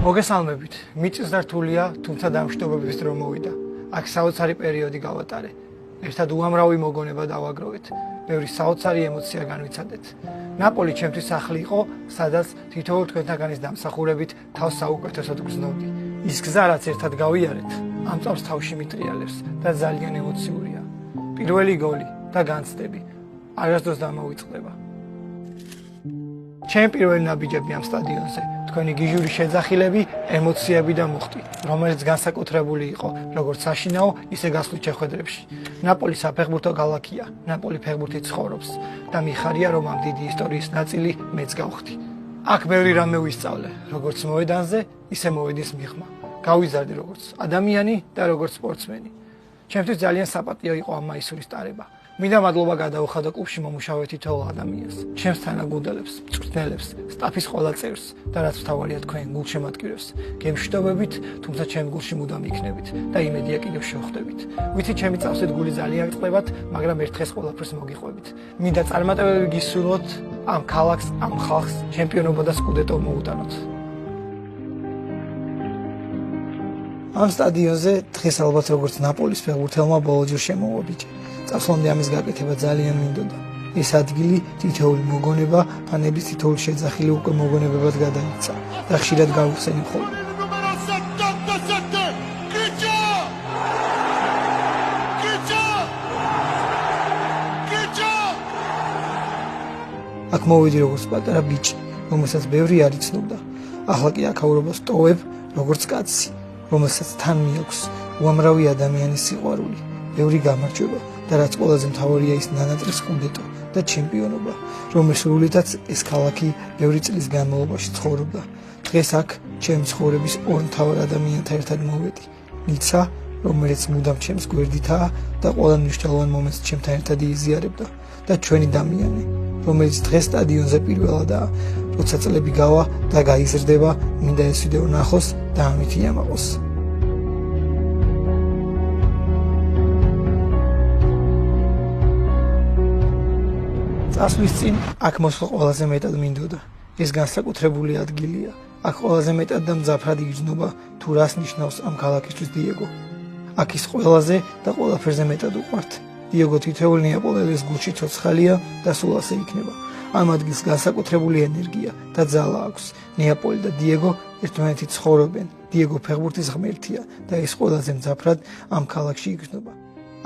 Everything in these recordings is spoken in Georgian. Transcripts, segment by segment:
მოგესალმებით. მიწის და რთულია, თუმცა დამშვიდობების დრო მოვიდა. აქ საოცარი პერიოდი გავატარე. ერთად უამრავი მოგონება დავაგროვეთ. ბევრი საოცარი ემოცია განვიცადეთ. ნაპოლი ჩემთვის სახლი იყო, სადაც თითოეულ თქვენთაგანის დამსახურებით თავს საუკეთესოდ გრძნობდი. ის გზა, რაც ერთად გავიარეთ, ამ წამს თავში მიტრიალებს და ძალიან ემოციურია. პირველი გოლი და განცდები არასდროს დამოვიწყდება. ჩემი პირველი ნაბიჯები ამ სტადიონზე, თქვენი გიჟური შეძახილები, ემოციები და მუხტი, რომელიც განსაკუთრებული იყო, როგორც საშინაო, ისე გასვლით შეხვედრებში. ნაპოლი საფეხბურთო ქალაქია, ნაპოლი ფეხბურთით ცხოვრობს და მიხარია, რომ ამ დიდი ისტორიის ნაწილი მეც გავხდი. აქ ბევრი რამე ვისწავლე, როგორც მოედანზე, ისე მოედის მიღმა. გავიზარდე როგორც ადამიანი და როგორც სპორტსმენი. ჩემთვის ძალიან საპატიო იყო ამ მაისურის ტარება. მინდა მადლობა გადაუხადო კლუბში მომუშავე თითოეულ ადამიანს, ჩემს თანაგუნდელებს, მწვრთნელებს, სტაფის ყველა წევრს და რაც მთავარია თქვენ გულშემატკივრებს. გემშვიდობებით, თუმცა ჩემ გულში მუდამ იქნებით და იმედია კიდევ შევხვდებით. ვიცი ჩემი წავსეთ გული ძალიან წყდებათ, მაგრამ ერთ დღეს ყველაფერს მოგიყვებით. მინდა წარმატებები გისურვოთ ამ ქალაქს, ამ ხალხს, ჩემპიონობა და სკუდეტო მოუტანოთ. ამ სტადიონზე დღეს ალბათ როგორც ნაპოლის ფეხბურთელმა ბოლოჯერ შემოვაბიჯე. წასვლამდე ამის გაკეთება ძალიან მინდოდა. ეს ადგილი, თითოეული მოგონება, ფანების თითოეული შეძახილი უკვე მოგონებებად გადაიქცა და ხშირად გავიხსენი ხოლმე. აქ მოვიდი როგორც პატარა ბიჭი, რომელსაც ბევრი არ იცნობდა. ახლა კი აქაურობას ტოვებ როგორც კაცი, რომელსაც თან მიაქვს უამრავი ადამიანის სიყვარული, ბევრი გამარჯვება და რაც ყველაზე მთავარია ის ნანატრის სკუდეტო და ჩემპიონობა, რომლის სრულითაც ეს ქალაქი ბევრი წლის განმავლობაში ცხოვრობდა. დღეს აქ ჩემი ცხოვრების ორ მთავარ ადამიანთან ერთად მოვედი. ნიცა, რომელიც მუდამ ჩემს გვერდითაა და ყველა მნიშვნელოვან მომენტს ჩემთან ერთად იზიარებდა და ჩვენი დამიანე, რომელიც დღეს სტადიონზე პირველადაა, როცა წლები გავა და გაიზრდება, მინდა ეს ვიდეო ნახოს და ამით იამაყოს. წასვლის წინ აქ მოსვლა ყველაზე მეტად მინდოდა. ეს განსაკუთრებული ადგილია. აქ ყველაზე მეტად და მძაფრად იგრძნობა თუ რას ნიშნავს ამ ქალაქისთვის დიეგო. აქ ის ყველაზე და ყველაფერზე მეტად უყვართ. დიეგო თითოეულ ნეაპოლელის გულში ცოცხალია და სულ ასე იქნება. ამ ადგილს განსაკუთრებული ენერგია და ძალა აქვს. ნეაპოლი და დიეგო ერთმანეთით ცხოვრობენ. დიეგო ფეხბურთის ღმერთია და ეს ყველაზე მძაფრად ამ ქალაქში იგრძნობა.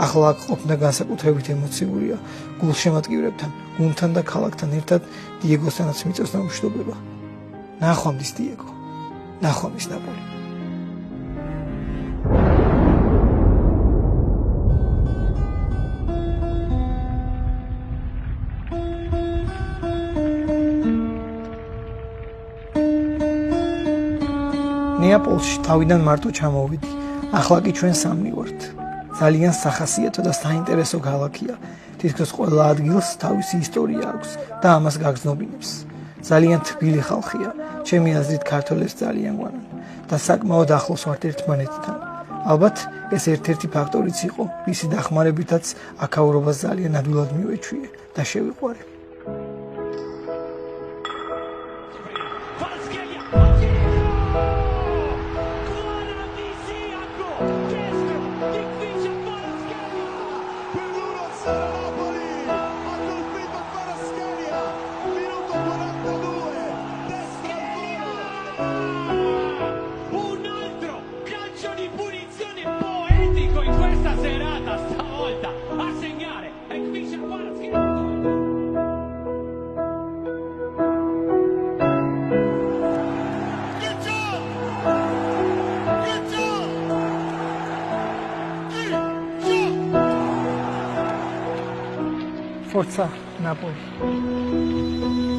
ახლა აქ ყოფნა განსაკუთრებით ემოციურია. გულშემატკივრებთან, გუნდთან და ქალაქთან ერთად დიეგოსთანაც მიწევს დამშვიდობება. ნახვამდის დიეგო, ნახვამდის ნაპოლი. ნეაპოლში თავიდან მარტო ჩამოვიდი. ახლა კი ჩვენ სამნი ვართ. ძალიან სახასიათო და საინტერესო ქალაქია. თითქოს ყველა ადგილს თავისი ისტორია აქვს და ამას გაგრძნობინებს. ძალიან თბილი ხალხია. ჩემი აზრით ქართველებს ძალიან გვანან და საკმაოდ ახლოს ვართ ერთმანეთთან. ალბათ ეს ერთ-ერთი ფაქტორიც იყო, მისი დახმარებითაც აქაურობას ძალიან ადვილად მივეჩვიე და შევიყვარე. Forza Napoli.